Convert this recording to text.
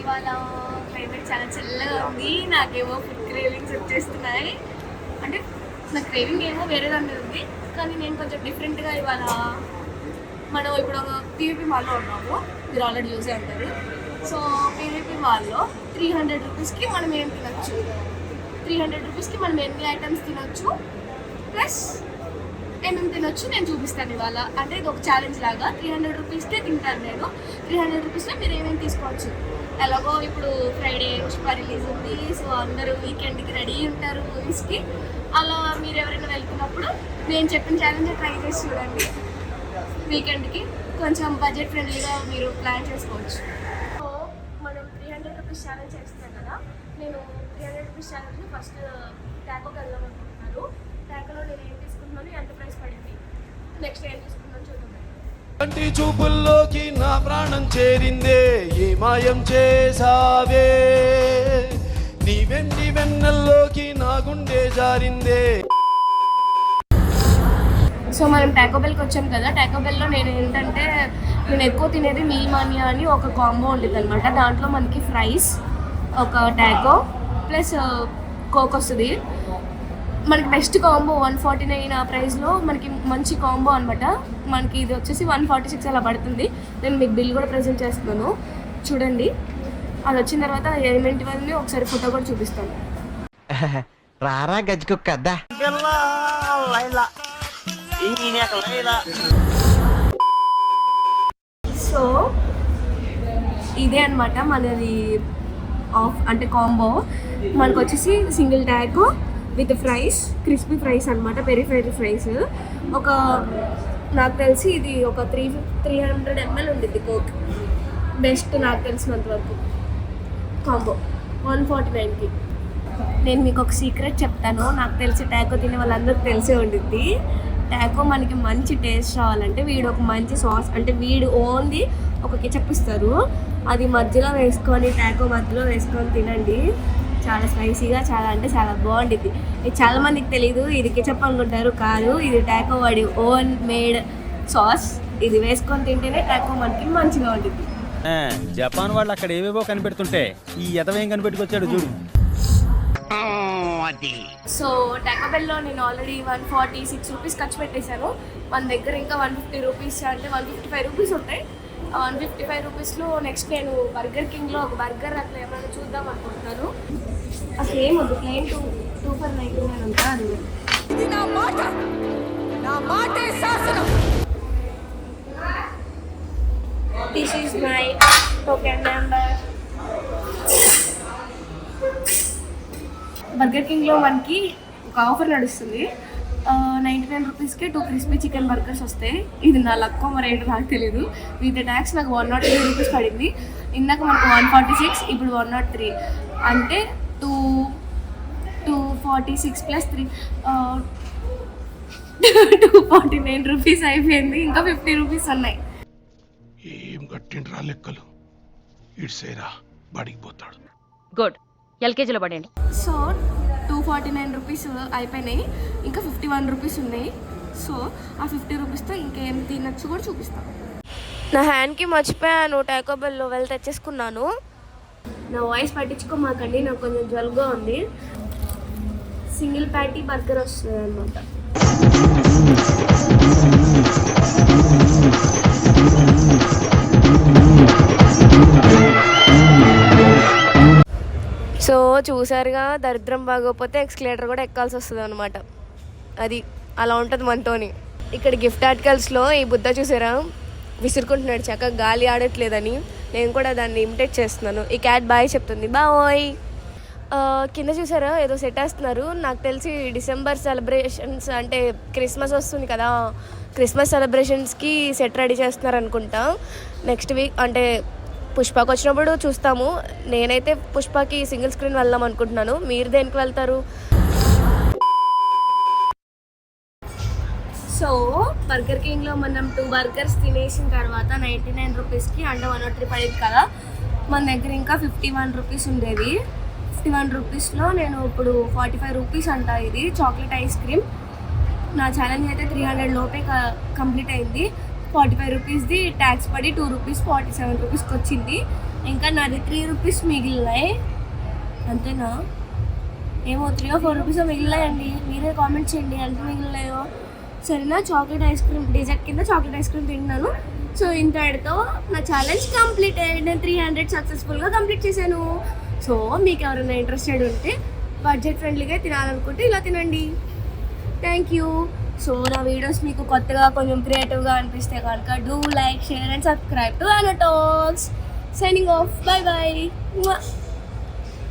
ఇవాళ క్లైమేట్ చాలా చల్లగా ఉంది. నాకేమో ఫుడ్ క్రేవింగ్స్ వచ్చేస్తున్నాయి. అంటే నా క్రేవింగ్ ఏమో వేరే దాని మీద ఉంది, కానీ నేను కొంచెం డిఫరెంట్గా ఇవాళ మనం ఇప్పుడు ఒక పీవీపీ మాల్లో ఉన్నాము. మీరు ఆల్రెడీ చూసే ఉంటారు. సో పీవీపీ మాల్లో 300 రూపీస్కి మనం ఏం తినచ్చు, 300 రూపీస్కి మనం ఎన్ని ఐటమ్స్ తినొచ్చు, ప్లస్ ఏమేమి తినొచ్చు నేను చూపిస్తాను ఇవాళ. అంటే ఇది ఒక ఛాలెంజ్ లాగా. 300 రూపీస్కే తింటాను నేను. 300 రూపీస్లో మీరు ఏమేమి తీసుకోవచ్చు. ఎలాగో ఇప్పుడు ఫ్రైడే పుష్ప రిలీజ్ ఉంది, సో అందరూ వీకెండ్కి రెడీ ఉంటారు మూవీస్కి. అలా మీరు ఎవరైనా వెళ్తున్నప్పుడు నేను చెప్పిన ఛాలెంజ్ ట్రై చేసి చూడండి. వీకెండ్కి కొంచెం బడ్జెట్ ఫ్రెండ్లీగా మీరు ప్లాన్ చేసుకోవచ్చు. సో మనం 300 రూపీస్ ఛాలెంజ్ చేస్తున్నాం కదా. నేను 300 రూపీస్ ఛాలెంజ్ని ఫస్ట్ ట్యాకోకి వెళ్దాం అనుకుంటున్నాను. ట్యాకోలో నేను ఏం తీసుకుంటున్నాను, ఎంత ప్రైస్ పడింది, నెక్స్ట్ ఏం తీసుకుంటున్నాను చూద్దాం. కంటి చూపుల్లోకి నా ప్రాణం చేరిందే, ఏ మాయం చేసావే, నీ వెండి వెన్నెల్లోకి నా గుండె జారిందే. సో మనం టాకోబెల్కి వచ్చాం కదా. టాకోబెల్లో నేను ఎక్కువ తినేది మీల్ మానియా అని ఒక కాంబో ఉంటుంది అనమాట. దాంట్లో మనకి ఫ్రైస్, ఒక టాకో ప్లస్ కోక్ వస్తుంది. మనకి బెస్ట్ కాంబో 149 ఆ ప్రైస్లో మనకి మంచి కాంబో అనమాట. మనకి ఇది వచ్చేసి 146 అలా పడుతుంది. నేను మీకు బిల్ కూడా ప్రెజెంట్ చేస్తున్నాను, చూడండి. అది వచ్చిన తర్వాత ఏమేంటివన్నీ ఒకసారి ఫోటో కూడా చూపిస్తాను. రారా గజ్జుకొక్క. సో ఇదే అనమాట మనది అంటే కాంబో. మనకు వచ్చేసి single Taco with fries, crispy fries అనమాట, పెరి పెరి ఫ్రైస్. ఒక నాకు తెలిసి ఇది ఒక 300 ml ఉండిద్ది కోక్. బెస్ట్ నాకు తెలిసినంత వరకు కాంబో 149కి. నేను మీకు ఒక సీక్రెట్ చెప్తాను. నాకు తెలిసి టాకో తినే వాళ్ళందరికీ తెలిసే ఉండిద్ది. టాకో మనకి మంచి టేస్ట్ రావాలంటే వీడు ఒక మంచి సాస్, అంటే వీడు ఓన్లీ ఒక కెచప్ ఇస్తారు, అది మధ్యలో వేసుకొని, టాకో మధ్యలో వేసుకొని తినండి. చాలా స్పైసీగా, చాలా అంటే చాలా బాగుంటుంది. ఇది చాలా మందికి తెలీదు, ఇది కెచప్ అనుకుంటారు. కాదు, ఇది టాకో వాడి ఓన్ మేడ్ సాస్. ఇది వేసుకొని తింటేనే టాకో మనకి మంచిగా ఉంటుంది. జపాన్ వాళ్ళు అక్కడ ఏవేవో కనిపెడుతుంటే ఈ ఎదవేం కనిపెట్టుకొచ్చాడు చూడు. సో టాకోబెల్లో నేను ఆల్రెడీ 146 రూపీస్ ఖర్చు పెట్టేశాను. మన దగ్గర ఇంకా 150 రూపీస్ అంటే 155 రూపీస్ ఉంటాయి. 155 రూపీస్లో నెక్స్ట్ నేను బర్గర్ కింగ్లో ఒక బర్గర్ అట్లా ఏమైనా చూద్దాం అనుకుంటున్నాను. అసలు ఏమొద్దు, ప్లేన్ 2 for 99 ఉంటా. అది this is my token number. Burger కింగ్లో మనకి ఒక ఆఫర్ నడుస్తుంది. 99 రూపీస్కే 2 క్రిస్పీ చికెన్ బర్గర్స్ వస్తాయి. ఇది నా లక్కో మరి ఏంటో నాకు తెలీదు. విత్ ట్యాక్స్ నాకు 103 రూపీస్ పడింది. ఇందాక మనకు 146, ఇప్పుడు 103 అంటే 246 + 3 249 రూపీస్ అయిపోయింది. ఇంకా 50 రూపీస్ ఉన్నాయి. ఏం కట్టిండ్రా లెక్కలు, ఇడ్సేరా బడికి పోతాడు. గుడ్, ఎల్కేజీలో పడండి. సో 249 రూపీస్ అయిపోయినాయి, ఇంకా 51 రూపీస్ ఉన్నాయి. సో ఆ 50 రూపీస్తో ఇంకేం తినచ్చు కూడా చూపిస్తాను. నా హ్యాండ్కి మర్చిపోయాను, టాకోబెల్లో వెళ్ళి తెచ్చేసుకున్నాను. నా వాయిస్ పట్టించుకోమాకండి, నాకు కొంచెం జలుబుగా ఉంది. సింగిల్ ప్యాటీ బర్గర్ వస్తుంది అనమాట. సో చూసారుగా, దరిద్రం బాగోకపోతే ఎక్స్కలేటర్ కూడా ఎక్కాల్సి వస్తుంది అనమాట. అది అలా ఉంటుంది మనతోని. ఇక్కడ గిఫ్ట్ ఆర్టికల్స్లో ఈ బుద్ధ చూసారా, విసురుకుంటున్నాడు, చక్కగా గాలి ఆడట్లేదని. నేను కూడా దాన్ని ఇమిటేట్ చేస్తున్నాను. ఈ క్యాట్ బాయ్ చెప్తుంది, బాయ్. కింద చూసారా ఏదో సెట్ వేస్తున్నారు. నాకు తెలిసి డిసెంబర్ సెలబ్రేషన్స్ అంటే క్రిస్మస్ వస్తుంది కదా, క్రిస్మస్ సెలబ్రేషన్స్కి సెట్ రెడీ చేస్తున్నారు అనుకుంటా. నెక్స్ట్ వీక్ అంటే పుష్పకి వచ్చినప్పుడు చూస్తాము. నేనైతే పుష్పకి సింగిల్ స్క్రీన్ వెళ్దాం అనుకుంటున్నాను. మీరు దేనికి వెళ్తారు? సో బర్గర్ కింగ్లో మనం 2 బర్గర్స్ తినేసిన తర్వాత 99 రూపీస్కి అంటే 103 పడేది కదా. మన దగ్గర ఇంకా 51 రూపీస్ ఉండేది. 51 రూపీస్లో నేను ఇప్పుడు 45 రూపీస్ అంట. ఇది చాక్లెట్ ఐస్ క్రీమ్. నా ఛాలెంజ్ అయితే 300 లోపే కంప్లీట్ అయింది. 45 రూపీస్ది ట్యాక్స్ పడి 2 రూపీస్ 47 రూపీస్కి వచ్చింది. ఇంకా నాది 3 రూపీస్ మిగిలినాయి. అంతేనా? ఏమో 3 or 4 రూపీస్ మిగిలినాయండి. మీరే కామెంట్ చేయండి ఎంత మిగిలినాయో. సరేనా? చాక్లెట్ ఐస్ క్రీమ్ డెజర్ట్ కింద చాక్లెట్ ఐస్ క్రీమ్ తిన్నాను. సో ఇంతటితో నా ఛాలెంజ్ కంప్లీట్ అయ్యాడు. నేను 300 సక్సెస్ఫుల్గా కంప్లీట్ చేశాను. సో మీకు ఎవరైనా ఇంట్రెస్టెడ్ ఉంటే బడ్జెట్ ఫ్రెండ్లీగా తినాలనుకుంటే ఇలా తినండి. Thank you. సో నా వీడియోస్ మీకు కొత్తగా కొంచెం క్రియేటివ్గా అనిపిస్తే కనుక do like, share and subscribe to Anna Talks. Signing off. Bye bye.